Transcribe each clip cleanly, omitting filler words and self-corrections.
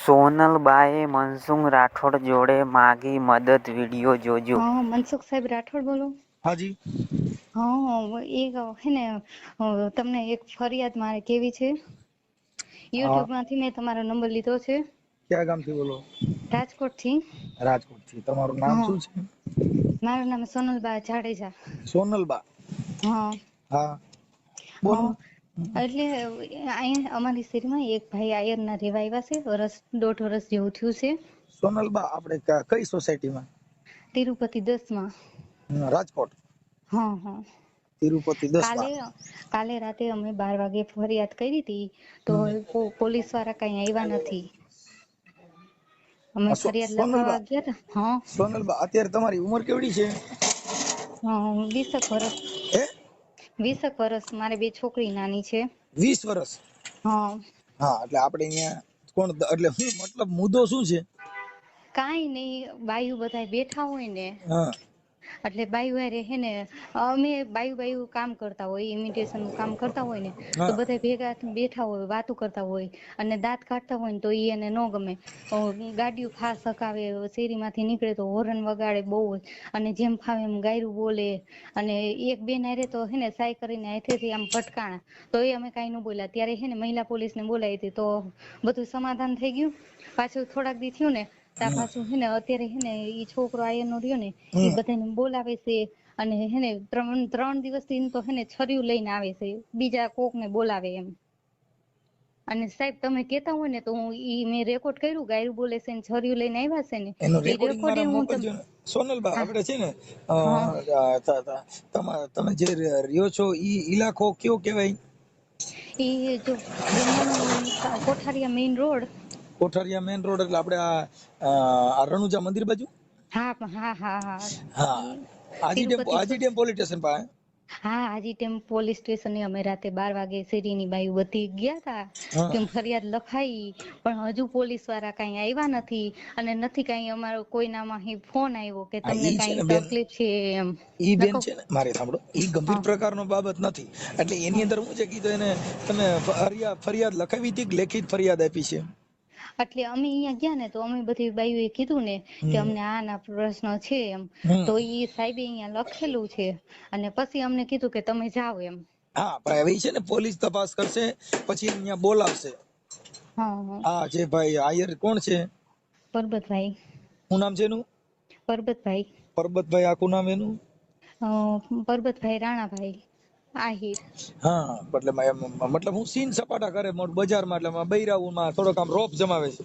સોનલબાએ મનસુખ રાઠોડ જોડે માગી મદદ, વિડીયો જોજો. હા, મનસુખ સાહેબ રાઠોડ બોલો. હાજી. હા, એક હે ને તમને એક ફરિયાદ મારે કેવી છે. હા, યુટ્યુબ માંથી મેં તમારો નંબર લીધો છે. ક્યાં ગામથી બોલો? રાજકોટ થી. રાજકોટથી. તમારું નામ હા, શું છે? મારું નામ સોનલબા જાડેજા. સોનલબા. હા હા, બોલો. હા, એટલે અહીંયા અમારી શેરીમાં એક ભાઈ આયર ના રેવા આવ્યા છે. દોઢ વર્ષ જેવું થયું છે. સોનલબા, આપણે કઈ સોસાયટીમાં? તિરુપતિ 10 માં. રાજકોટ. હા હા. તિરુપતિ 10 માં. કાલે રાતે અમે 12 વાગે ફરિયાદ કરી હતી, તો પોલીસ વાળા કઈ આવ્યા નથી. અમે ફરિયાદ લખાવા સોનલબા, ગયા હતા. હા. સોનલબા, અત્યારે તમારી ઉંમર કેવડી છે? 20 વર્ષ. હે? 20 વર્ષ. મારે 2 છોકરી નાની છે. 20 વર્ષ. હા. હા, એટલે આપણે અહીંયા કોણ, એટલે શું મતલબ મુદ્દો શું છે? કાઈ નહીં, બાયું બધા બેઠા હોય ને હા. એટલે બાયું હારે હે ને અમે બાયું કામ કરતા હોય, ઇમિટેશન નું કામ કરતા હોય ને, તો હા. બધા ભેગા બેઠા હોય, વાતો કરતા હોય અને દાંત કાઢતા હોય ને તો ઈ એને ન ગમે. ગાડીઓ ફાસ હકાવે, શેરીમાંથી નીકળે તો હોરન વગાડે બહુ, અને જેમ ફાવે એમ ગાયરું બોલે. અને એક બેન હારે તો હે ને સાય કરીને હાથેથી આમ ભટકાણા. તો એ અમે કઈ ન બોલ્યા. ત્યારે હે ને મહિલા પોલીસ ને બોલાવી હતી, તો બધું સમાધાન થઈ ગયું. પાછું થોડાક દી થયું ને તા પાછું હે ને અત્યારે હે ને ઈ છોકરો આયર નો રહ્યો ને ઈ બધાને બોલાવે છે. અને હેને 3 દિવસથી તો હેને છર્યું લઈને આવે છે, બીજા કોક ને બોલાવે એમ. અને સાહેબ તમે કેતા હોય ને તો હું મેં રેકોર્ડ કર્યું, ગાયરું બોલે છે ને છર્યું લઈને આવ્યા છે ને, એનું એ રેકોર્ડિંગ મારા રેકોર્ડિંગ હું મોકલજો ને. સોનલબા, હા આપણે છે ને હા તમે જે રહ્યો છો ઈ ઇલાકો કયો કહેવાય? ઈ જો જમવાનું કોઠારિયા મેઈન રોડ. કોઠારિયા મેઈન રોડ એટલે આપણે આ રણુજા મંદિર બાજુ? હા હા હા હા. હા, ઈ Tirupati Aji dam police station પાસે. હા, હાજી ટેમ પોલીસ સ્ટેશન ની અમે રાતે 12 વાગે શેરીની બાયુ બધી ગયા તા. હા. કેમ ફરિયાદ લખાઈ, પણ હજુ પોલીસ વાળા કઈ આવ્યા નથી. અને નથી કઈ અમારો કોઈનામાં ફોન આવ્યો કે હા, તમને ઈ છે કઈ ને બેન, તકલીફ છે એમ. ઈ બેન નકો છે ને, મારે સાંભળો, ઈ ગંભીર હા પ્રકારનો બાબત નથી. એટલે એની હા. અંદર હું છે કીધું એને, તમે ફરિયાદ લખાવી હતી કે લેખિત ફરિયાદ આપી છે? એટલે અમે અહીંયા ગયા ને તો અમે બધી બાયુ એ કીધું ને કે હમ અમને આના પ્રશ્ન છે એમ. હમ તો ઈ સાહેબે અહીંયા લખેલું છે, અને પછી અમને કીધું કે તમે જાઓ એમ. હા, પણ હવે છે ને પોલીસ તપાસ કરશે, પછી અહીંયા બોલાવશે. હા હા. હા, જે ભાઈ આયર કોણ છે? પરબતભાઈ. શું નામ છે એનું? પરબતભાઈ. પરબતભાઈ, આખું નામ એનું? પરબતભાઈ રાણાભાઈ આહિર. હા, મતલબ હું સીન સપાટા કરે બજારમાં, એટલે બૈરાઓમાં થોડોક આમ રોપ જમાવે છે.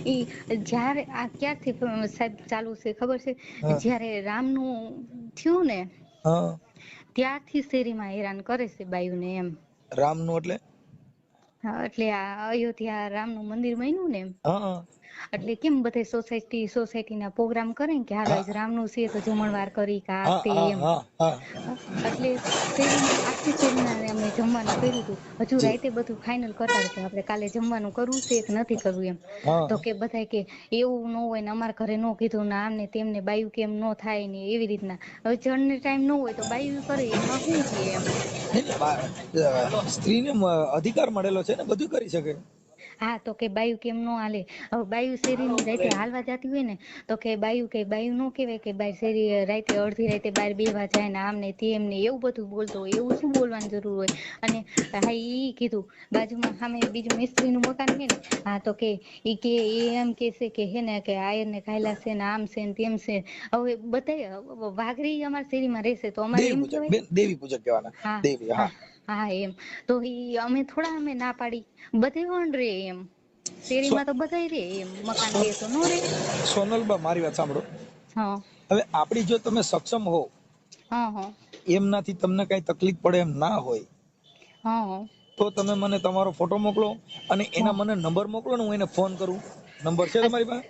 ઈ જ્યારે આ ક્યારથી સાહેબ ચાલુ છે ખબર છે? હા જ્યારે રામનું થયું ને હા. ત્યારથી શેરીમાં હેરાન કરે છે બાયુને એમ. રામનું એટલે? હા, એટલે આ અયોધ્યા રામનું મંદિર બન્યું ને એમ. હા એટલે કેમ બધા સોસાયટી ના પ્રોગ્રામ કરે કે હાલો હા આજ રામનું છે તો જમણવાર કરી કે આ હા તે હા એમ. હા હા. એટલે શેરીમાં આખી શેરીના અમે જમવાનું કર્યું હતું. હજુ જી. રાતે બધું ફાઈનલ કરતા હતા કે આપણે કાલે જમવાનું કરવું છે કે નથી કરવું એમ. હા તો કે બધા કે એવું ન હોય ને અમારા ઘરે ન કીધું ને આમને તેમને બાયું કેમ ન થાય ને એવી રીતના. હવે જણને ટાઈમ ન હોય તો બાયું કરે એમાં શું છે એમ. સ્ત્રીને અધિકાર મળેલો છે ને, બધું કરી શકે. હા, તો કે બાયું કેમ ન હાલે. હવે બાયું શેરીની રાતે હાલવા જતી હોય ને તો કે બાયું ન કેવાય કે બાર શેરી રાતે અડધી રાતે બાર બેવા જાય ને આમને તેમને એવું બધું બોલતો હોય. એવું શું બોલવાની જરૂર હોય. અને હા, ઈ કીધું બાજુમાં સામે બીજું મિસ્ત્રી નું મકાન છે ને, હા તો કે ઈ કે એમ કેશે કે હે ને કે આયર ને ખાયલા છે ને આમ છે ને તેમ છે. હવે બધા વાઘરી અમારા શેરીમાં રહેશે તો અમારે દેવી એમ પૂજક કેવાય. બેન, દેવી પૂજક કહેવાના. હા દેવી, હા હા. હા એમ. તો ઈ અમે થોડા અમે ના પાડી, બધે પણ રે એમ. સો- શેરીમાં તો બધા રે એમ, મકાન લે તો નો રે. સોનલબા, મારી વાત સાંભળો. હા હવે આપણી જો તમે સક્ષમ હો, હા હા એમનાથી તમને કઈ તકલીફ પડે એમ ના હોય, હા તો તમે મને તમારો ફોટો મોકલો અને એના હા. મને નંબર મોકલો ને, હું એને ફોન કરું. નંબર છે તમારી પાસે?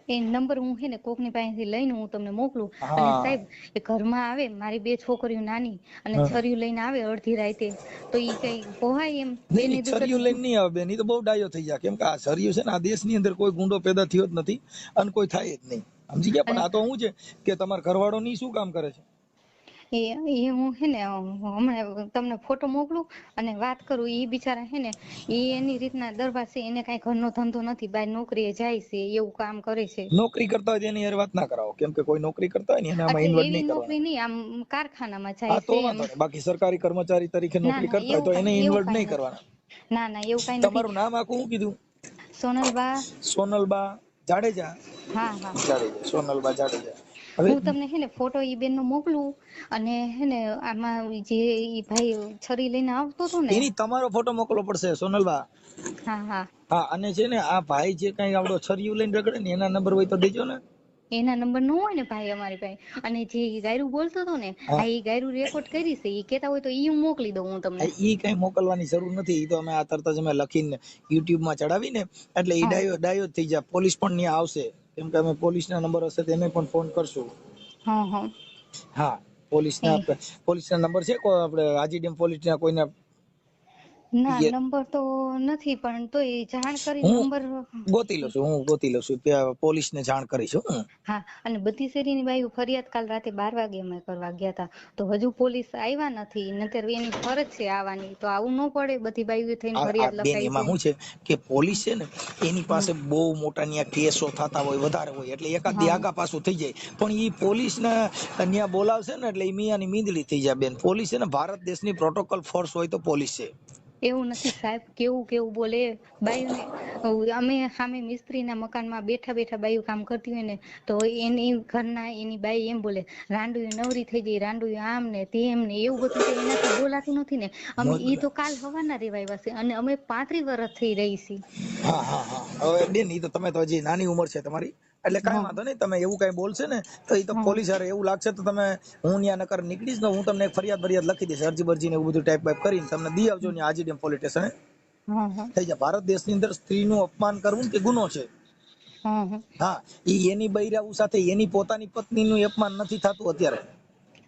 એ નંબર હું હે ને કોકની પાસેથી લઈને હું તમને મોકલું. અને હા સાહેબ એ ઘરમાં આવે, મારી 2 છોકરીઓ નાની અને હા. છર્યું લઈને આવે અડધી રાતે, તો ઈ કઈ પોહાય એમ? નહીં બેને નહીં, છરિયું દીકરી લઈને નહીં આવે બેન, ઈ તો બહુ ડાયો થઈ જાય. કેમ કે આ છરિયું છે ને, આ દેશની અંદર કોઈ ગુંડો પેદા થયો જ નથી અને કોઈ થાય જ નહીં. સમજી ગયા? પણ અને આ તો શું છે કે તમારા ઘરવાળો ની શું કામ કરે છે? એ હું હે ને હમણાં તમને ફોટો મોકલું અને વાત કરું. ઈ બિચારા હે ને એની રીતના દરબાર છે, એને કઈ ઘરનો ધંધો નથી, બહાર નોકરીએ જાય છે, એવું કામ કરે છે. નોકરી કરતા હોય તેની યાર વાત ના કરાવો, કેમ કે કોઈ નોકરી કરતા હોય ને એને આમાં એટલે ઇન્વર્ટ એવી નહીં નોકરી કરવાના. નહીં, આમ કારખાનામાં જાય હા તો છે એમ. વાંધો નહીં, બાકી સરકારી કર્મચારી તરીકે ના નોકરી ના કરતા હોય તો એને એવું ઇન્વર્ટ કઈ નહીં નથી. કરવાના. ના ના એવું કઈ નથી. તમારું નામ આખું શું કીધું? સોનલબા. સોનલબા જાડેજા. હા હા. જાડેજા, સોનલબા જાડેજા. હવે હું તમને હે ને ફોટો ઈ બેન નો મોકલું અને હે ને આમાં જે ઈ ભાઈ છરી લઈને આવતો હતો ને. એની તમારો ફોટો મોકલવો પડશે સોનલબા. હા હા. હા, અને છે ને આ ભાઈ જે કઈ આવડો છરિયું લઈને રગડે ને એના નંબર હોય તો દેજો ને. એના નંબર ન હોય ને ભાઈ અમારી પાસે. અને જે ગાયરું બોલતો હતો ને, હા, આ ઈ ગાયરું રેકોર્ડ કરી છે, ઈ કેતા હોય તો ઈ હું મોકલી દઉં હું તમને. ઈ કઈ મોકલવાની જરૂર નથી. ઈ તો અમે આ તરત જ અમે લખીને યુટ્યુબ માં ચડાવીને એટલે ઈ હા ડાયો થઈ જાય. પોલીસ પણ ત્યાં આવશે, કેમ કે અમે પોલીસ ના નંબર હશે તેને પણ ફોન કરશું. હા હા. હા, પોલીસ ના નંબર છે કોઈ આપણે આજીડેમ પોલીસ ના કોઈના? ના નંબર તો નથી, પણ તો એ જાણ કરી હું નંબર. ગોતી લઉં છું ત્યાં પોલીસ ને જાણ કરીશું. હા, અને બધી શેરીની બાઈઓ ફરિયાદ કાલ રાતે 12 વાગે અમે કરવા ગયા હતા, તો હજુ પોલીસ આવ્યા નથી. નતર એની ફરજ છે આવવાની, તો આવું ન પડે. બધી બાઈઓ થઈને આ ફરિયાદ બેન લખાઈ એમાં છે. શું છે કે પોલીસ છે ને એની પાસે બહુ મોટા ન્યા કેસો થતા હોય, વધારે હોય, એટલે એકાદ દી હા આગા પાછું થઈ જાય. પણ ઈ પોલીસ ને ન્યા બોલાવશે ને એટલે મિયાની મીંદડી થઈ જાય બેન. પોલીસ છે ને ભારત દેશની પ્રોટોકોલ ફોર્સ હોય તો પોલીસ છે. એવું નથી સાહેબ, કેવું કેવું બોલે બાયુને. અમે સામે મિસ્ત્રીના મકાનમાં બેઠા બેઠા બાયું કામ કરતી હોય ને, તો એની ઘરના એની બાઈ એમ બોલે, રાંડુયું નવરી થઈ ગઈ, રાંડુયું આમ ને તેમ ને, એવું બધું તો એનાથી બોલાતું નથી ને. અમે મોજ ઈ બોલે. તો કાલ હવારના રેવાયા છે, અને અમે 35 વર્ષથી રહી છીએ. હા હા હા. હવે બેન ઈ તો તમે તો હજી નાની ઉંમર છે તમારી, એટલે કઈ હા વાંધો નહીં. તમે એવું કઈ બોલશે ને તો ઈ તો હા પોલીસ હારે એવું લાગશે તો તમે, હું ન્યા નકર નીકળીશ ને હું તમને એક ફરિયાદ લખી દઈશ, અરજી બરજી ને એવું બધું ટાઈપ બાઈપ કરીને તમને દી આવજો ને આજીડેમ પોલીસ સ્ટેશન. હા હા થઈ જાય. ભારત દેશની અંદર સ્ત્રીનું અપમાન કરવું તે ગુનો છે. હા હા હા, ઈ એની બૈરાઓ સાથે એની પોતાની પત્નીનું અપમાન નથી થતું અત્યારે.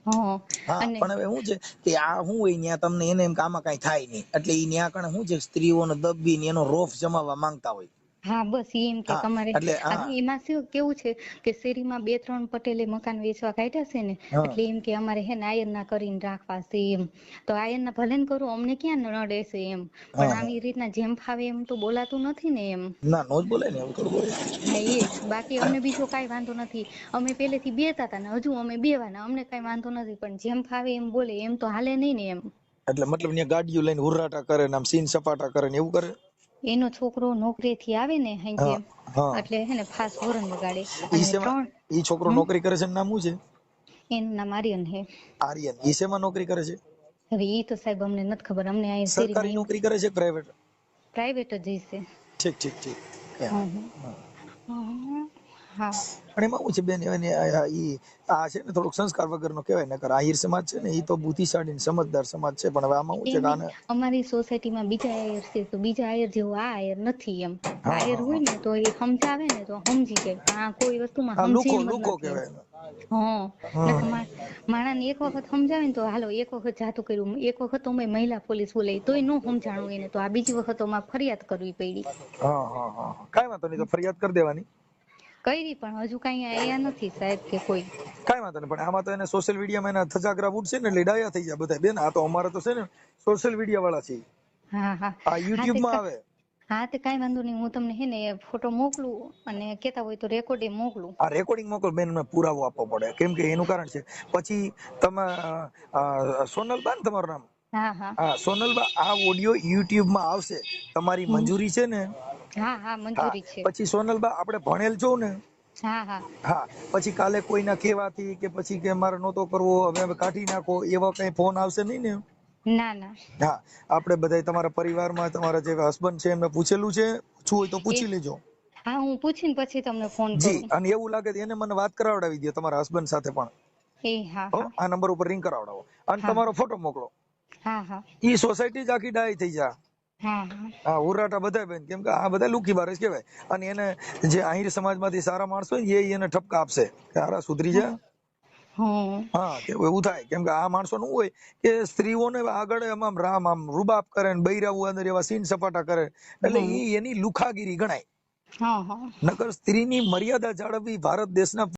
હા. હા, અને પણ હવે શું છે કે આ શું હોય ન્યા તમને એને એમ કે આમાં કઈ થાય નહીં, એટલે ઈ ન્યા કણે શું છે સ્ત્રીઓને દબીને એનો રોફ જમાવવા માંગતા હોય. હા બસ એમ કે હા તમારે એટલે હા એમાં શું કેવું છે કે શેરીમાં 2-3 પટેલે મકાન વેચવા કાઢ્યા છે ને, હા એટલે એમ કે અમારે હે ને આયરના કરીને રાખવા છે એમ. તો આયરના ભલે ને કરો, અમને ક્યાં નડે છે એમ. પણ હા હા. આવી રીતના જેમ ફાવે એમ તો બોલાતું નથી ને એમ. ના, નો જ બોલાય ને, એવું થોડું બોલાય. હા એ જ. બાકી અમને બીજો કઈ વાંધો નથી. અમે પેલેથી બેતા હતા ને હજુ અમે બેવાના, અમને કઈ વાંધો નથી. પણ જેમ ફાવે એમ બોલે એમ તો હાલે નહીં ને એમ. એટલે મતલબ ન્યા ગાડીઓ લઈને હુર્રાટા કરે ને આમ સીન સપાટા કરે ને એવું કરે? એનો છોકરો નોકરીએથી આવે ને હાંજે, હા હા. એટલે હે ને ફાસ હોરન વગાડે. ઈ અને શેમાં? 3 ઈ છોકરો નોકરી કરે છે એનું નામ શું છે? એનું નામ આર્યન હે. આર્યન. ઈ શેમાં નોકરી કરે છે? હવે ઈ તો સાહેબ અમને નથી ખબર. અમને અહીં સરકારી શેરીમાં નોકરી કરે છે પ્રાઇવેટ? પ્રાઇવેટ જ હશે. ઠીક ઠીક ઠીક. હા હા હા. પણ એમાં શું છે બેન, ઈ આ છે ને થોડુંક સંસ્કાર વગરનો કહેવાય. નકર આહિર સમાજ છે ને ઈ તો બુદ્ધિશાળી ને સમજદાર સમાજ છે. પણ હવે આમાં શું છે એમ કે નહીં, આને અમારી સોસાયટીમાં બીજા આયર છે, તો બીજા આયર જેવો આ આયર નથી એમ. હા આયર હા હોય હા ને તો એ સમજાવે ને તો સમજી જાય, પણ આ કોઈ વસ્તુમાં હા, સમજે લુખો એમ જ લુખો નથી એમ. કહેવાય. હા. હા માણસને એક વખત સમજાવે ને તો હાલો, એક વખત જાતું કર્યું, એક વખત તો અમે મહિલા પોલીસ બોલાવી તોય ન સમજાણું એને, તો આ બીજી વખત તો અમારે ફરિયાદ કરવી પડી. હા હા હા. કઈ વાંધો નહીં, તો ફરિયાદ કરી દેવાની. કરી પણ હજુ કઈ આયા નથી સાહેબ કે કોઈ. કઈ વાંધો નહીં, પણ આમાં તો એને સોશિયલ મીડિયામાં એના થજાગરા ઉઠશે ને એટલે ડાયા થઈ જાય બધા બેન. આ તો અમારે તો છે ને સોશિયલ મીડિયા વાળા છે. હા હા. આ હા યુટ્યુબ તે માં આવે. હા તે કઈ વાંધો નહીં, હું તમને હે ને ફોટો મોકલું અને કેતા હોય તો રેકોર્ડ એ મોકલું. આ રેકોર્ડિંગ મોકલ બેન, મને પુરાવો આપવો પડે, કેમ કે એનું કારણ છે પછી તમે સોનલબા ને તમારું નામ? હા હા. હા સોનલબા, આ ઓડિયો યુટ્યુબ માં આવશે, તમારી મંજૂરી છે ને? હા હા હા. મંજૂરી છે. પછી સોનલબા આપણે ભણેલ છો ને? હા હા. હા. પછી કાલે કોઈના કહેવાથી કે પછી કે મારે નહોતો કરવો, હવે કાઢી નાખો, એવા કઈ ફોન આવશે નહીં ને? ના ના. હા. આપણે બધા તમારા પરિવારમાં તમારા જે હસબન્ડ છે એમને પૂછેલું છે? પૂછવું હોય તો એ પૂછી લેજો. હા હું પૂછીને પછી તમને ફોન જી. કરું. અને એવું લાગે તો એને મને વાત કરાવડાવી દો તમારા હસબન્ડ સાથે પણ. એ હા હા. આ નંબર ઉપર રિંગ કરાવડાવો અને હા તમારો ફોટો મોકલો. હા હા. ઈ સોસાયટી જ આખી ડાય થઈ જા. હા હા. હા, ઉરાટા બધા બેન, કેમ કે આ બધા લુખી બારસ કહેવાય. અને એને જે આહિર સમાજમાંથી સારા માણસો હોય ને એને ઠપકા આપશે કે હારા સુધરી જા. હા. હા, કે એવું થાય, કેમ કે આ માણસો નું હોય કે સ્ત્રીઓને આગળ આમ રૂબાબ કરે ને બૈરાઓ અંદર એવા સીન સપાટા કરે, એટલે હા ઈ એની લુખાગીરી ગણાય. હા હા. નકર સ્ત્રીની મર્યાદા જાળવવી ભારત દેશના